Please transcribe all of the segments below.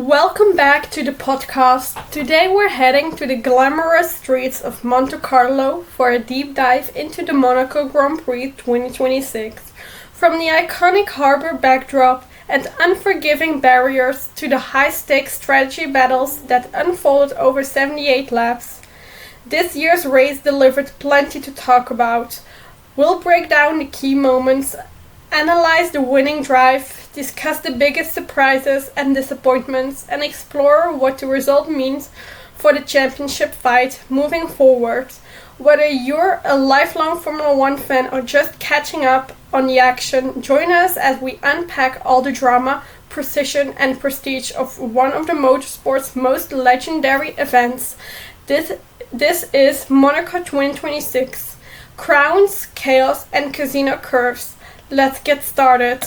Welcome back to the podcast. Today we're heading to the glamorous streets of Monte Carlo for a deep dive into the Monaco Grand Prix 2026. From the iconic harbor backdrop and unforgiving barriers to the high-stakes strategy battles that unfolded over 78 laps, this year's race delivered plenty to talk about. We'll break down the key moments, analyze the winning drive, discuss the biggest surprises and disappointments, and explore what the result means for the championship fight moving forward. Whether you're a lifelong Formula One fan or just catching up on the action, join us as we unpack all the drama, precision, and prestige of one of the motorsport's most legendary events. This is Monaco 2026. Crowns, chaos, and casino curves. Let's get started.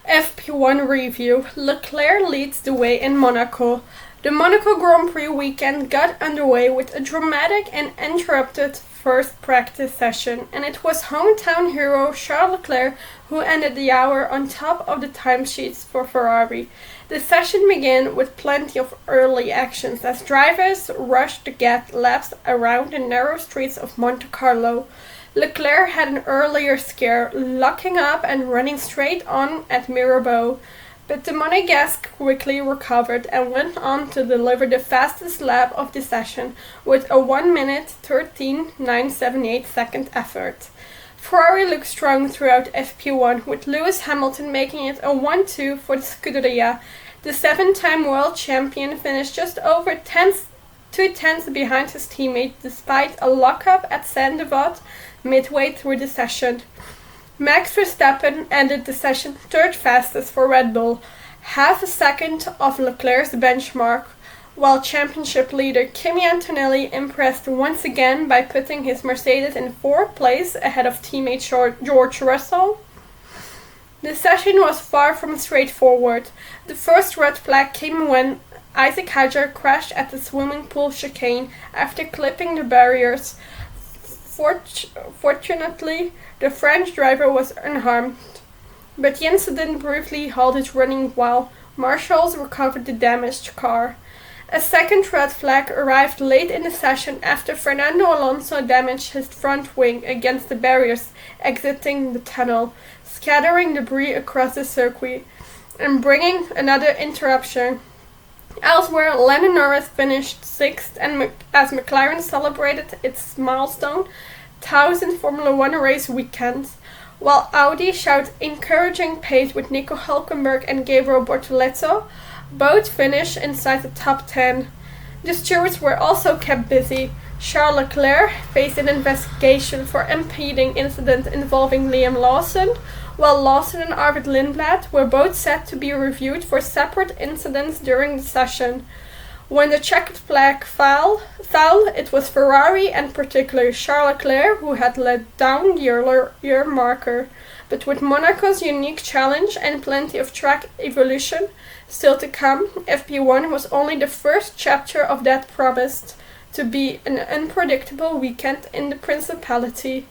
FP1 review. Leclerc leads the way in Monaco. The Monaco Grand Prix weekend got underway with a dramatic and interrupted first practice session, and it was hometown hero Charles Leclerc who ended the hour on top of the timesheets for Ferrari. The session began with plenty of early actions as drivers rushed to get laps around the narrow streets of Monte Carlo. Leclerc had an earlier scare, locking up and running straight on at Mirabeau, but the Monegasque quickly recovered and went on to deliver the fastest lap of the session with a 1 minute 13.978 second effort. Ferrari looked strong throughout FP1, with Lewis Hamilton making it a 1-2 for the Scuderia. The 7-time world champion finished just over 2 tenths behind his teammate despite a lockup at Saint-Devote midway through the session. Max Verstappen ended the session third fastest for Red Bull, half a second off Leclerc's benchmark, while championship leader Kimi Antonelli impressed once again by putting his Mercedes in fourth place ahead of teammate George Russell. The session was far from straightforward. The first red flag came when Isaac Hadjar crashed at the swimming pool chicane after clipping the barriers. Fortunately, the French driver was unharmed, but the incident briefly halted running while marshals recovered the damaged car. A second red flag arrived late in the session after Fernando Alonso damaged his front wing against the barriers exiting the tunnel, scattering debris across the circuit and bringing another interruption. Elsewhere, Lando Norris finished sixth as McLaren celebrated its milestone 1000th Formula One race weekend, while Audi showed encouraging pace with Nico Hülkenberg and Gabriel Bortoleto. Both finished inside the top 10. The stewards were also kept busy. Charles Leclerc faced an investigation for impeding incident involving Liam Lawson, while Lawson and Arvid Lindblad were both set to be reviewed for separate incidents during the session. When the checkered flag fell, it was Ferrari and particularly Charles Leclerc who had let down the earlier marker. But with Monaco's unique challenge and plenty of track evolution still to come, FP1 was only the first chapter of that promised to be an unpredictable weekend in the Principality.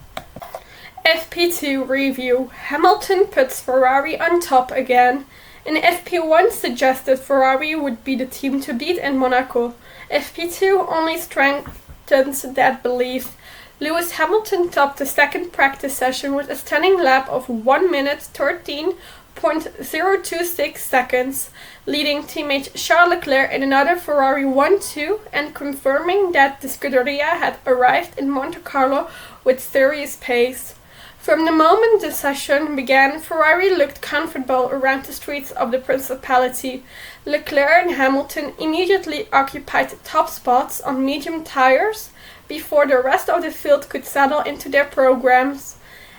FP2 review. Hamilton puts Ferrari on top again. In FP1 suggested Ferrari would be the team to beat in Monaco. FP2 only strengthens that belief. Lewis Hamilton topped the second practice session with a stunning lap of 1 minute 13.026 seconds, leading teammate Charles Leclerc in another Ferrari 1-2 and confirming that the Scuderia had arrived in Monte Carlo with serious pace. From the moment the session began, Ferrari looked comfortable around the streets of the Principality. Leclerc and Hamilton immediately occupied the top spots on medium tires before the rest of the field could settle into their programs.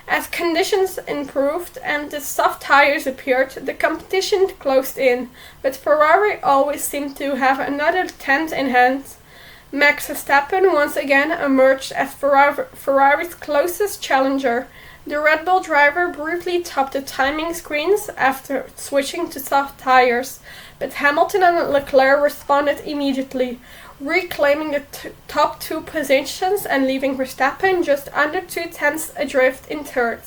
As conditions improved and the soft tires appeared, the competition closed in, but Ferrari always seemed to have another 10th in hand. Max Verstappen once again emerged as Ferrari's closest challenger. The Red Bull driver briefly topped the timing screens after switching to soft tires, but Hamilton and Leclerc responded immediately, reclaiming the top two positions and leaving Verstappen just under 2 tenths adrift in third.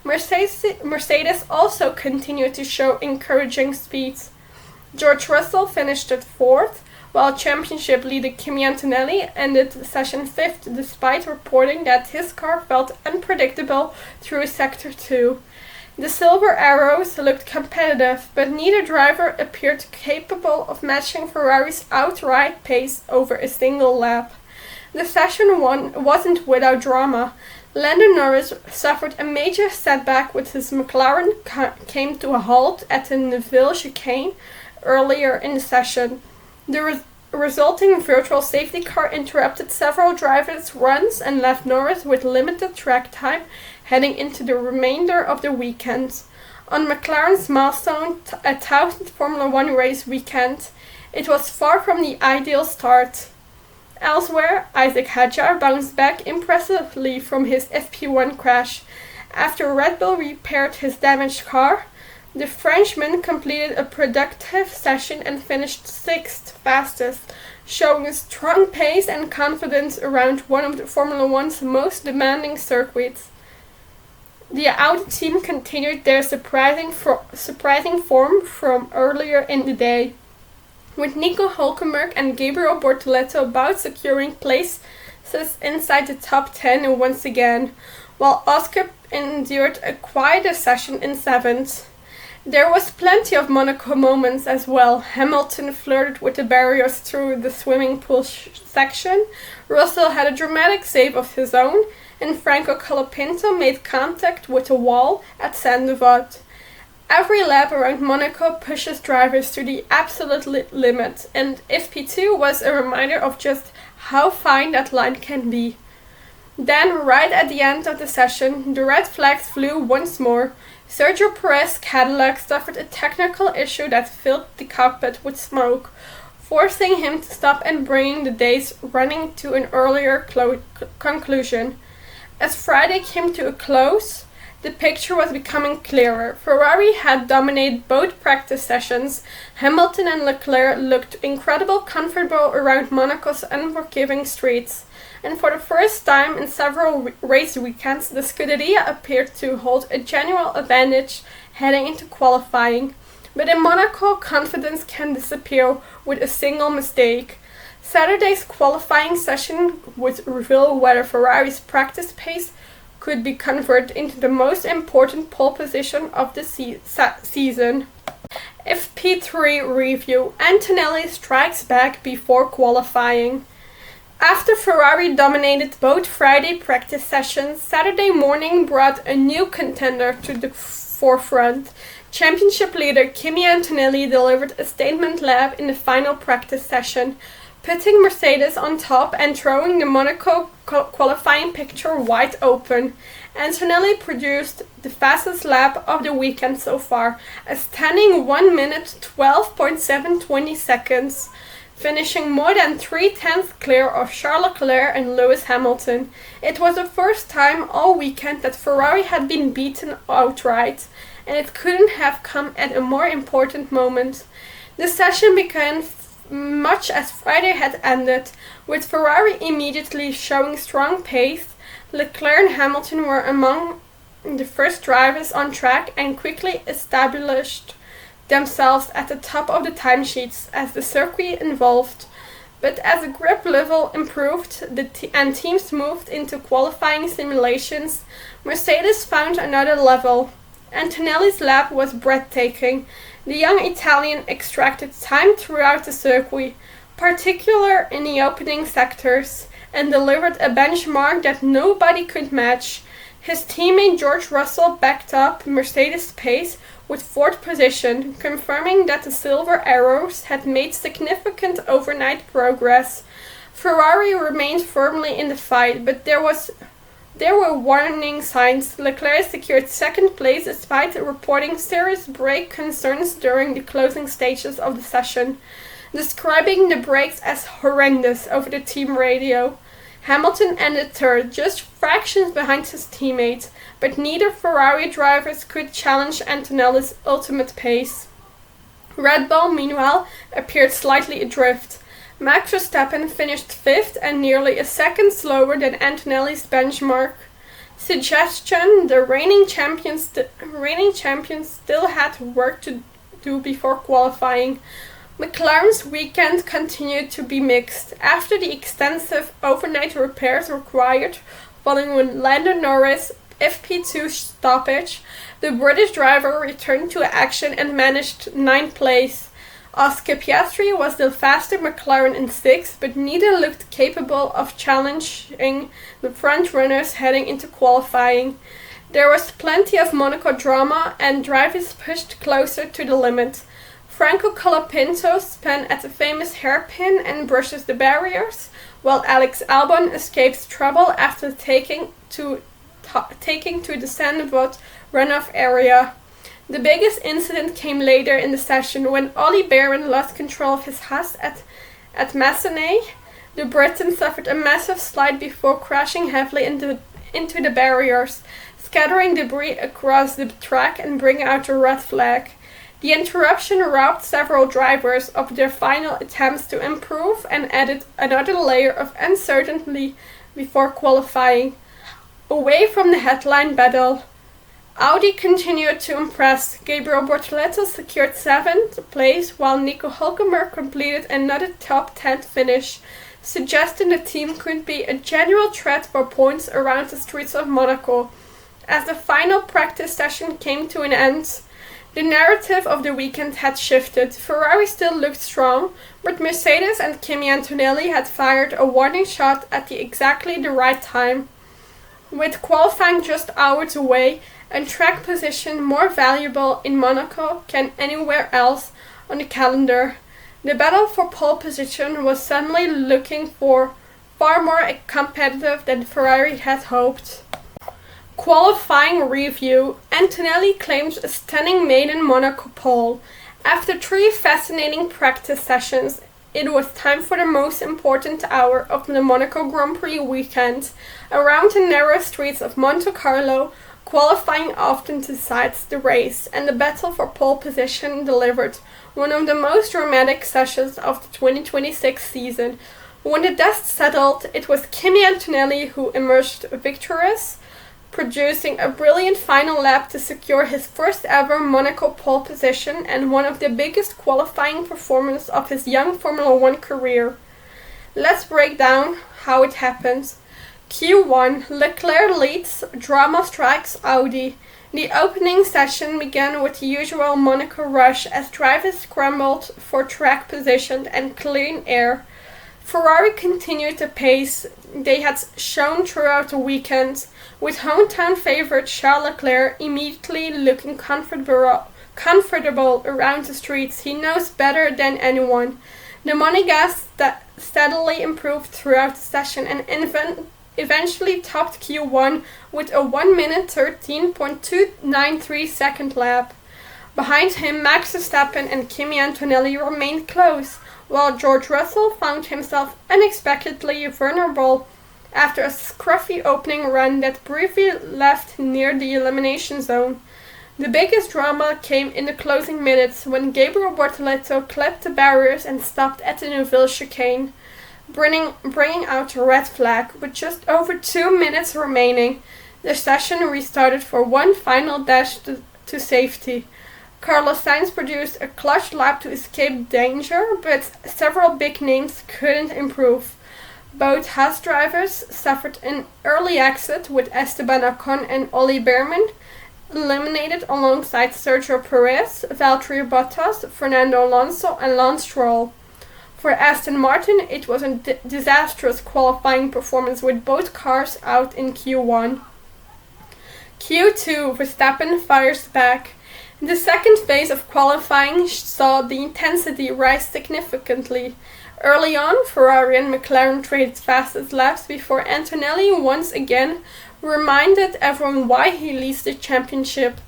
Mercedes also continued to show encouraging speed. George Russell finished at 4th, while championship leader Kimi Antonelli ended the session 5th despite reporting that his car felt unpredictable through Sector 2. The Silver Arrows looked competitive, but neither driver appeared capable of matching Ferrari's outright pace over a single lap. The session 1 wasn't without drama. Lando Norris suffered a major setback when his McLaren came to a halt at the Neville chicane earlier in the session. The resulting virtual safety car interrupted several drivers' runs and left Norris with limited track time heading into the remainder of the weekend. On McLaren's milestone, 1000th Formula One race weekend, it was far from the ideal start. Elsewhere, Isaac Hadjar bounced back impressively from his FP1 crash. After Red Bull repaired his damaged car, the Frenchman completed a productive session and finished 6th fastest, showing a strong pace and confidence around one of the Formula One's most demanding circuits. The Audi team continued their surprising form from earlier in the day, with Nico Hülkenberg and Gabriel Bortoleto both securing places inside the top 10 once again, while Oscar endured a quieter session in 7th. There was plenty of Monaco moments as well. Hamilton flirted with the barriers through the swimming pool section, Russell had a dramatic save of his own, and Franco Colapinto made contact with a wall at Saint-Devote. Every lap around Monaco pushes drivers to the absolute limit, and FP2 was a reminder of just how fine that line can be. Then, right at the end of the session, the red flags flew once more. Sergio Perez's Cadillac suffered a technical issue that filled the cockpit with smoke, forcing him to stop and bringing the day's running to an earlier conclusion. As Friday came to a close, the picture was becoming clearer. Ferrari had dominated both practice sessions. Hamilton and Leclerc looked incredibly comfortable around Monaco's unforgiving streets. And for the first time in several race weekends, the Scuderia appeared to hold a genuine advantage heading into qualifying. But in Monaco, confidence can disappear with a single mistake. Saturday's qualifying session would reveal whether Ferrari's practice pace could be converted into the most important pole position of the season. FP3 review: Antonelli strikes back before qualifying. After Ferrari dominated both Friday practice sessions, Saturday morning brought a new contender to the forefront. Championship leader Kimi Antonelli delivered a statement lap in the final practice session, putting Mercedes on top and throwing the Monaco qualifying picture wide open. Antonelli produced the fastest lap of the weekend so far, a stunning 1 minute 12.720 seconds, finishing more than 3/10 clear of Charles Leclerc and Lewis Hamilton. It was the first time all weekend that Ferrari had been beaten outright, and it couldn't have come at a more important moment. The session began much as Friday had ended, with Ferrari immediately showing strong pace. Leclerc and Hamilton were among the first drivers on track and quickly established themselves at the top of the timesheets as the circuit evolved. But as the grip level improved and teams moved into qualifying simulations, Mercedes found another level. Antonelli's lap was breathtaking. The young Italian extracted time throughout the circuit, particularly in the opening sectors, and delivered a benchmark that nobody could match. His teammate George Russell backed up Mercedes' pace with 4th position, confirming that the Silver Arrows had made significant overnight progress. Ferrari remained firmly in the fight, but there were warning signs. Leclerc secured 2nd place despite reporting serious brake concerns during the closing stages of the session, describing the brakes as horrendous over the team radio. Hamilton ended 3rd, just fractions behind his teammate, but neither Ferrari drivers could challenge Antonelli's ultimate pace. Red Bull, meanwhile, appeared slightly adrift. Max Verstappen finished 5th and nearly a second slower than Antonelli's benchmark. Suggestion: the reigning champions still had work to do before qualifying. McLaren's weekend continued to be mixed. After the extensive overnight repairs required following Lando Norris' FP2 stoppage, the British driver returned to action and managed ninth place. Oscar Piastri was the faster McLaren in sixth, but neither looked capable of challenging the front runners heading into qualifying. There was plenty of Monaco drama and drivers pushed closer to the limit. Franco Colapinto spun at the famous hairpin and brushes the barriers, while Alex Albon escapes trouble after taking to the sandboard runoff area. The biggest incident came later in the session when Ollie Barron lost control of his Haas at Massenet. The Briton suffered a massive slide before crashing heavily into the barriers, scattering debris across the track and bringing out a red flag. The interruption robbed several drivers of their final attempts to improve and added another layer of uncertainty before qualifying. Away from the headline battle, Audi continued to impress. Gabriel Bortoleto secured 7th place, while Nico Hülkenberg completed another top 10 finish, suggesting the team could be a genuine threat for points around the streets of Monaco. As the final practice session came to an end, the narrative of the weekend had shifted. Ferrari still looked strong, but Mercedes and Kimi Antonelli had fired a warning shot at exactly the right time. With qualifying just hours away and track position more valuable in Monaco than anywhere else on the calendar, the battle for pole position was suddenly looking for far more competitive than Ferrari had hoped. Qualifying review. Antonelli claims a stunning maiden Monaco pole. After 3 fascinating practice sessions, it was time for the most important hour of the Monaco Grand Prix weekend. Around the narrow streets of Monte Carlo, qualifying often decides the race, and the battle for pole position delivered one of the most dramatic sessions of the 2026 season. When the dust settled, it was Kimi Antonelli who emerged victorious, producing a brilliant final lap to secure his first ever Monaco pole position and one of the biggest qualifying performances of his young Formula 1 career. Let's break down how it happens. Q1, Leclerc leads, drama strikes Audi. The opening session began with the usual Monaco rush as drivers scrambled for track position and clean air. Ferrari continued the pace they had shown throughout the weekend, with hometown favourite Charles Leclerc immediately looking comfortable around the streets. He knows better than anyone. The Monegasque steadily improved throughout the session and eventually topped Q1 with a 1 minute 13.293 second lap. Behind him, Max Verstappen and Kimi Antonelli remained close, while George Russell found himself unexpectedly vulnerable after a scruffy opening run that briefly left near the elimination zone. The biggest drama came in the closing minutes when Gabriel Bortoleto clipped the barriers and stopped at the Neuville chicane, bringing out a red flag. With just over 2 minutes remaining, the session restarted for one final dash to safety. Carlos Sainz produced a clutch lap to escape danger, but several big names couldn't improve. Both Haas drivers suffered an early exit, with Esteban Ocon and Ollie Bearman eliminated alongside Sergio Perez, Valtteri Bottas, Fernando Alonso and Lance Stroll. For Aston Martin, it was a disastrous qualifying performance with both cars out in Q1. Q2, Verstappen fires back. The second phase of qualifying saw the intensity rise significantly. Early on, Ferrari and McLaren traded fastest laps before Antonelli once again reminded everyone why he leads the championship.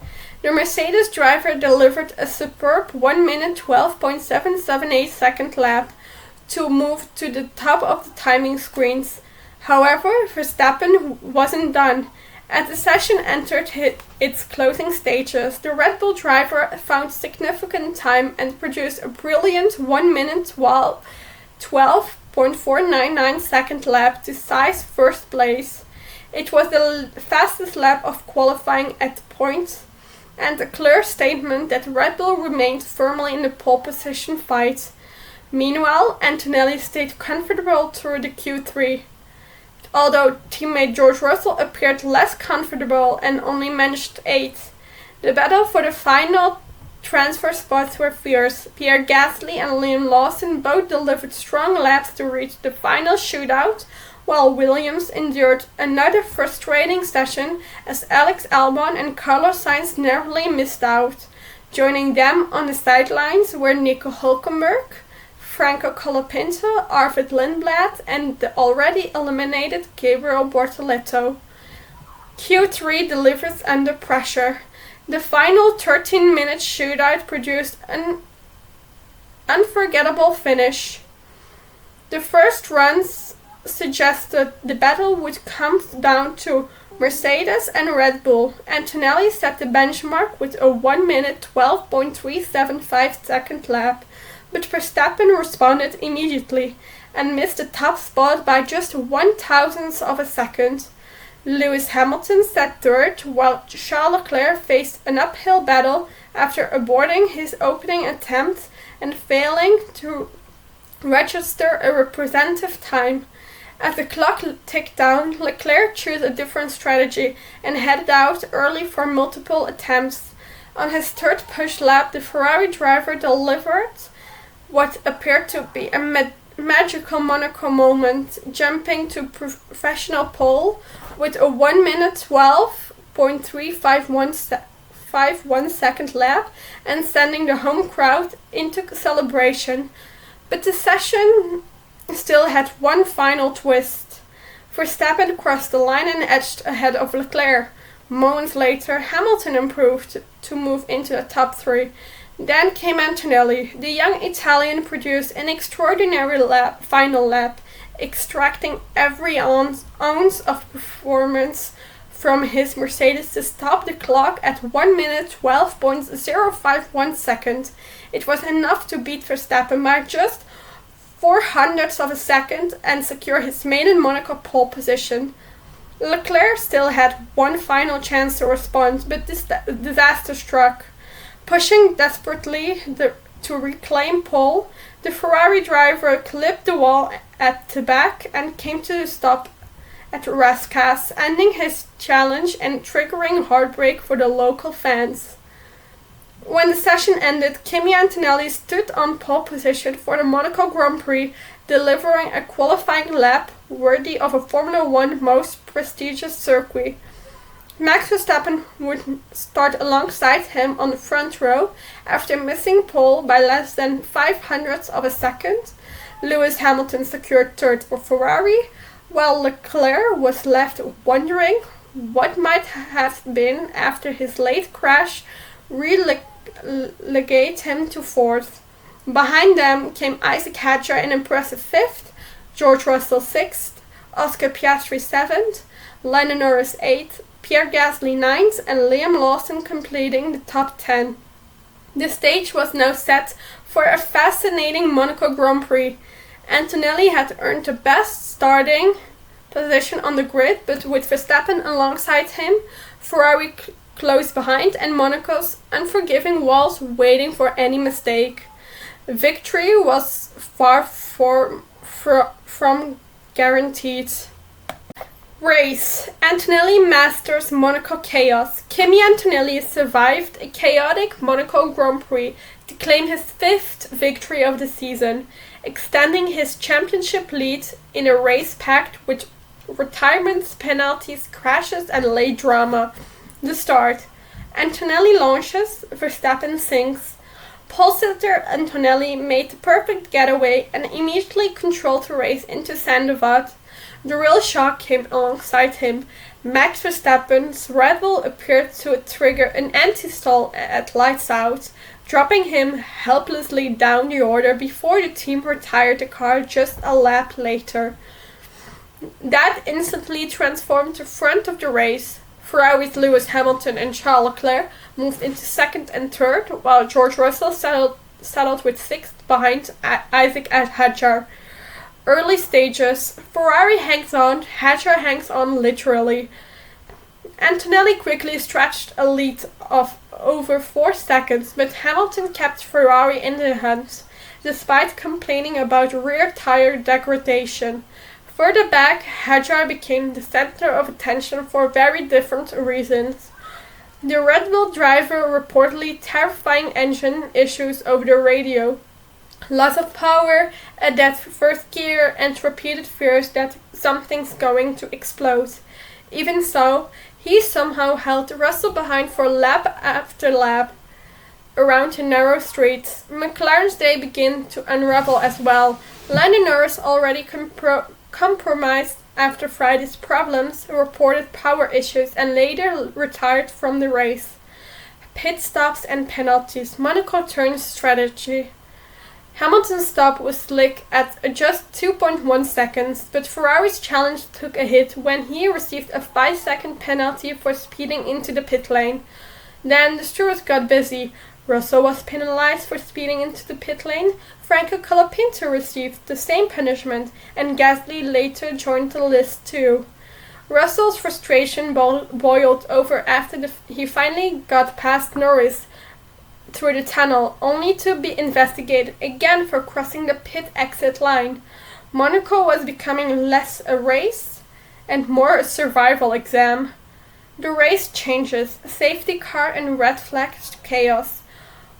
The Mercedes driver delivered a superb 1 minute 12.778 second lap to move to the top of the timing screens. However, Verstappen wasn't done. As the session entered its closing stages, the Red Bull driver found significant time and produced a brilliant 1 minute 12.499 second lap to size first place. It was the fastest lap of qualifying at the point, and a clear statement that Red Bull remained firmly in the pole position fight. Meanwhile, Antonelli stayed comfortable through the Q3, although teammate George Russell appeared less comfortable and only managed 8th. The battle for the final transfer spots were fierce. Pierre Gasly and Liam Lawson both delivered strong laps to reach the final shootout, while Williams endured another frustrating session as Alex Albon and Carlos Sainz narrowly missed out. Joining them on the sidelines were Nico Hülkenberg, Franco Colapinto, Arvid Lindblad and the already eliminated Gabriel Bortoleto. Q3 delivers under pressure. The final 13-minute shootout produced an unforgettable finish. The first runs suggested the battle would come down to Mercedes and Red Bull. Antonelli set the benchmark with a 1 minute 12.375 second lap, but Verstappen responded immediately and missed the top spot by just 1/1000th of a second. Lewis Hamilton sat third, while Charles Leclerc faced an uphill battle after aborting his opening attempt and failing to register a representative time. As the clock ticked down, Leclerc chose a different strategy and headed out early for multiple attempts. On his third push lap, the Ferrari driver delivered what appeared to be a magical Monaco moment, jumping to professional pole with a 1 minute 12.351 second lap and sending the home crowd into celebration. But the session still had one final twist. Verstappen crossed the line and edged ahead of Leclerc. Moments later, Hamilton improved to move into the top 3. Then came Antonelli. The young Italian produced an extraordinary final lap, extracting every ounce of performance from his Mercedes to stop the clock at 1 minute 12.051 seconds. It was enough to beat Verstappen by just 0.04 of a second and secure his maiden Monaco pole position. Leclerc still had one final chance to respond, but this disaster struck. Pushing desperately to reclaim pole, the Ferrari driver clipped the wall at the back and came to a stop at Rascas, ending his challenge and triggering heartbreak for the local fans. When the session ended, Kimi Antonelli stood on pole position for the Monaco Grand Prix, delivering a qualifying lap worthy of a Formula One most prestigious circuit. Max Verstappen would start alongside him on the front row after missing pole by less than 0.05 of a second. Lewis Hamilton secured third for Ferrari, while Leclerc was left wondering what might have been after his late crash relegate him to fourth. Behind them came Isaac Hadjar in impressive fifth, George Russell sixth, Oscar Piastri seventh, Lando Norris eighth, Pierre Gasly ninth, and Liam Lawson completing the top 10. The stage was now set for a fascinating Monaco Grand Prix. Antonelli had earned the best starting position on the grid, but with Verstappen alongside him, Ferrari close behind, and Monaco's unforgiving walls waiting for any mistake. Victory was far from guaranteed. Race. Antonelli masters Monaco chaos. Kimi Antonelli survived a chaotic Monaco Grand Prix to claim his 5th victory of the season, extending his championship lead in a race packed with retirements, penalties, crashes and late drama. The start. Antonelli launches, Verstappen sinks. Pole sitter Antonelli made the perfect getaway and immediately controlled the race into Saint-Devat. The real shock came alongside him. Max Verstappen's Red Bull appeared to trigger an anti-stall at lights out, dropping him helplessly down the order before the team retired the car just a lap later. That instantly transformed the front of the race. Ferrari's Lewis Hamilton and Charles Leclerc moved into second and third, while George Russell settled with sixth behind Isaac Hadjar. Early stages. Ferrari hangs on, Hadjar hangs on literally. Antonelli quickly stretched a lead of over 4 seconds, but Hamilton kept Ferrari in the hunt. despite complaining about rear tire degradation. Further back, Hadjar became the center of attention for very different reasons. The Red Bull driver reportedly terrifying engine issues over the radio, loss of power, a dead first gear, and repeated fears that something's going to explode. Even so, he somehow held Russell behind for lap after lap around the narrow streets. McLaren's day began to unravel as well. Lando Norris, already compromised after Friday's problems, reported power issues and later retired from the race. Pit stops and penalties. Monaco turned strategy. Hamilton's stop was slick at just 2.1 seconds, but Ferrari's challenge took a hit when he received a 5-second penalty for speeding into the pit lane. Then the stewards got busy. Russell was penalized for speeding into the pit lane. Franco Colapinto received the same punishment, and Gasly later joined the list too. Russell's frustration boiled over after he finally got past Norris through the tunnel, only to be investigated again for crossing the pit exit line. Monaco was becoming less a race and more a survival exam. The race changes, safety car and red flag chaos.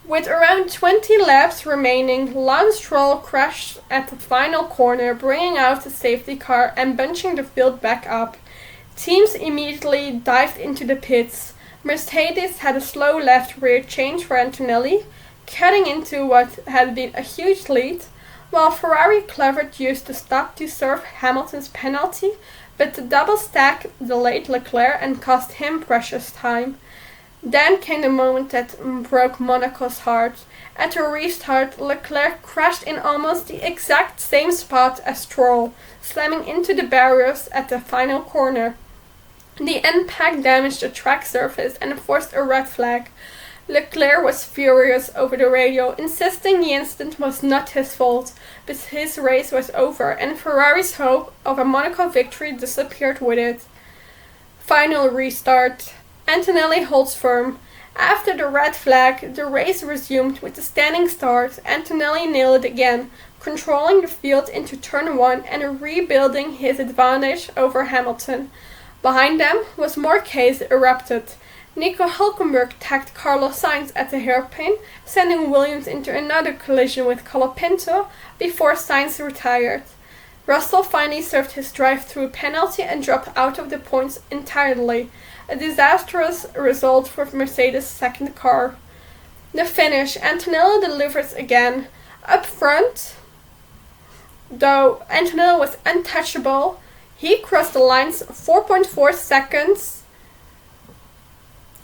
With around 20 laps remaining, Lance Stroll crashed at the final corner, bringing out the safety car and bunching the field back up. Teams immediately dived into the pits. Mercedes had a slow left rear change for Antonelli, cutting into what had been a huge lead, while Ferrari cleverly used the stop to serve Hamilton's penalty, but the double stack delayed Leclerc and cost him precious time. Then came the moment that broke Monaco's heart. At a restart, Leclerc crashed in almost the exact same spot as Stroll, slamming into the barriers at the final corner. The impact damaged the track surface and forced a red flag. Leclerc was furious over the radio, insisting the incident was not his fault, but his race was over and Ferrari's hope of a Monaco victory disappeared with it. Final restart. Antonelli holds firm. After the red flag, the race resumed with a standing start. Antonelli nailed it again, controlling the field into turn 1 and rebuilding his advantage over Hamilton. Behind them was more chaos erupted. Nico Hülkenberg tagged Carlos Sainz at the hairpin, sending Williams into another collision with Colapinto before Sainz retired. Russell finally served his drive-through penalty and dropped out of the points entirely, a disastrous result for Mercedes' second car. The finish, Antonelli delivers again. Up front, though Antonelli was untouchable, he crossed the lines 4.4 seconds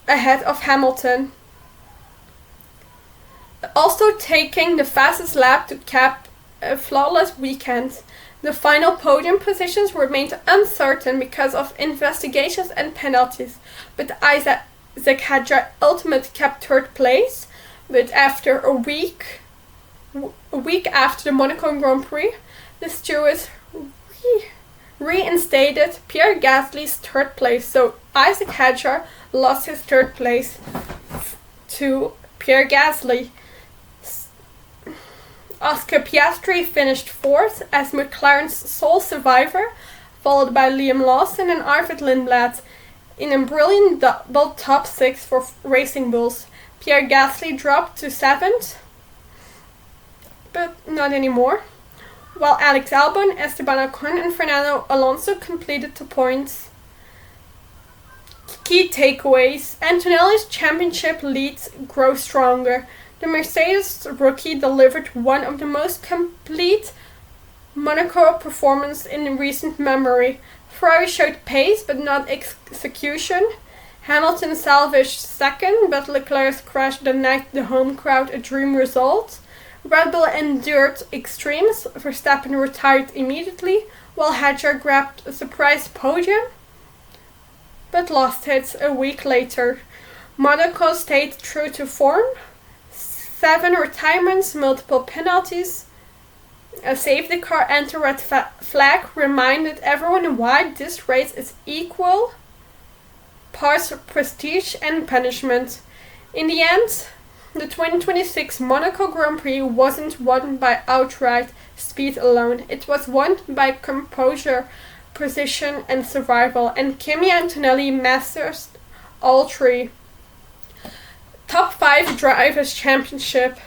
ahead of Hamilton, also taking the fastest lap to cap a flawless weekend. The final podium positions remained uncertain because of investigations and penalties, but Isaac Hadjar ultimately kept third place. But after a week after the Monaco Grand Prix, the stewards reinstated Pierre Gasly's third place, so Isaac Hadjar lost his third place to Pierre Gasly. Oscar Piastri finished fourth as McLaren's sole survivor, followed by Liam Lawson and Arvid Lindblad in a brilliant double top 6 for Racing Bulls. Pierre Gasly dropped to 7th, but not anymore, while Alex Albon, Esteban Ocon and Fernando Alonso completed the points. Key takeaways: Antonelli's championship leads grow stronger. The Mercedes rookie delivered one of the most complete Monaco performances in recent memory. Ferrari showed pace but not execution. Hamilton salvaged second, but Leclerc's crash denied the home crowd a dream result. Red Bull endured extremes. Verstappen retired immediately, while Hadjar grabbed a surprise podium, but lost it a week later. Monaco stayed true to form. 7 retirements, multiple penalties, a safety car and a red flag reminded everyone why this race is equal parts prestige and punishment. In the end, the 2026 Monaco Grand Prix wasn't won by outright speed alone. It was won by composure, precision and survival, and Kimi Antonelli masters all three. Top 5 Drivers' Championship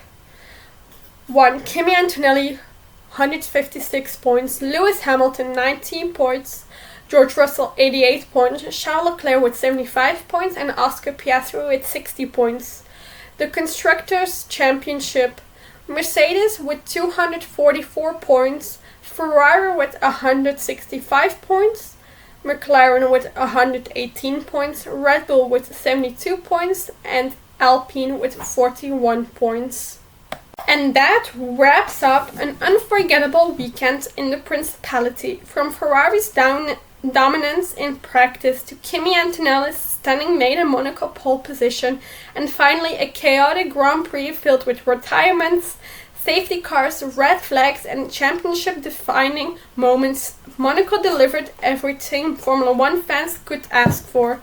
won Kimi Antonelli 156 points, Lewis Hamilton 19 points, George Russell 88 points, Charles Leclerc with 75 points and Oscar Piastri with 60 points. The Constructors' Championship, Mercedes with 244 points, Ferrari with 165 points, McLaren with 118 points, Red Bull with 72 points and Alpine with 41 points. And that wraps up an unforgettable weekend in the Principality. From Ferrari's dominance in practice to Kimi Antonelli's stunning maiden Monaco pole position, and finally a chaotic Grand Prix filled with retirements, safety cars, red flags and championship-defining moments, Monaco delivered everything Formula One fans could ask for.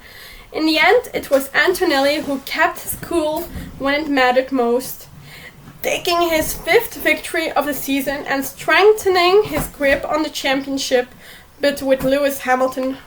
In the end, it was Antonelli who kept his cool when it mattered most, taking his 5th victory of the season and strengthening his grip on the championship, but with Lewis Hamilton,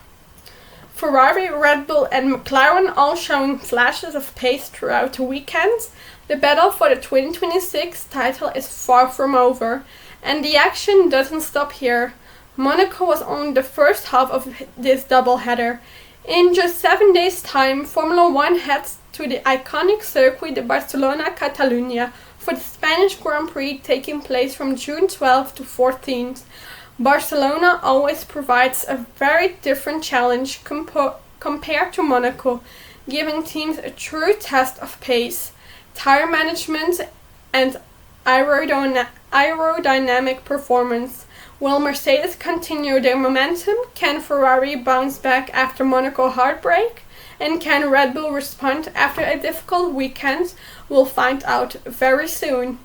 Ferrari, Red Bull and McLaren all showing flashes of pace throughout the weekend. The battle for the 2026 title is far from over, and the action doesn't stop here. Monaco was only the first half of this doubleheader. In just 7 days' time, Formula One heads to the iconic circuit de Barcelona-Catalunya for the Spanish Grand Prix taking place from June 12th to 14th. Barcelona always provides a very different challenge compared to Monaco, giving teams a true test of pace, tire management and aerodynamic performance. Will Mercedes continue their momentum? Can Ferrari bounce back after Monaco heartbreak? And can Red Bull respond after a difficult weekend? We'll find out very soon.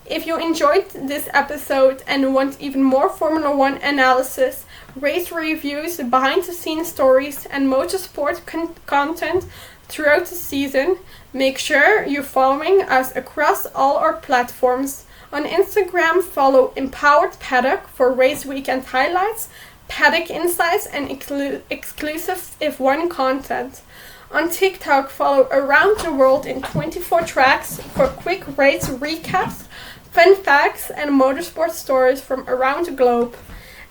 If you enjoyed this episode and want even more Formula One analysis, race reviews, behind-the-scenes stories and motorsport content throughout the season, make sure you're following us across all our platforms. On Instagram, follow Empowered Paddock for race weekend highlights, paddock insights and exclusive F1 content. On TikTok, follow Around the World in 24 Tracks for quick race recaps, fun facts and motorsport stories from around the globe.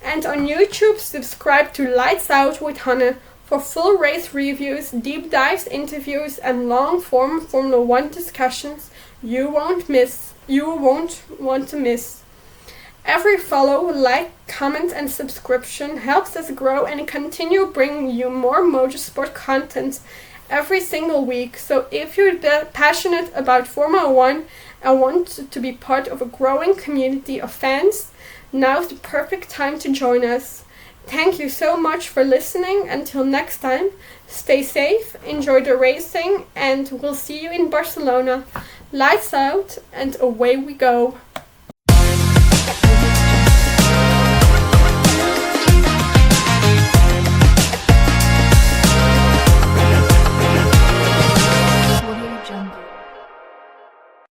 And on YouTube, subscribe to Lights Out with Hanne for full race reviews, deep dives, interviews and long-form Formula One discussions you won't want to miss. Every follow, like, comment and subscription helps us grow and continue bringing you more motorsport content every single week. So if you're passionate about Formula One and want to be part of a growing community of fans, now's the perfect time to join us. Thank you so much for listening. Until next time, stay safe, enjoy the racing, and we'll see you in Barcelona. Lights out and away we go.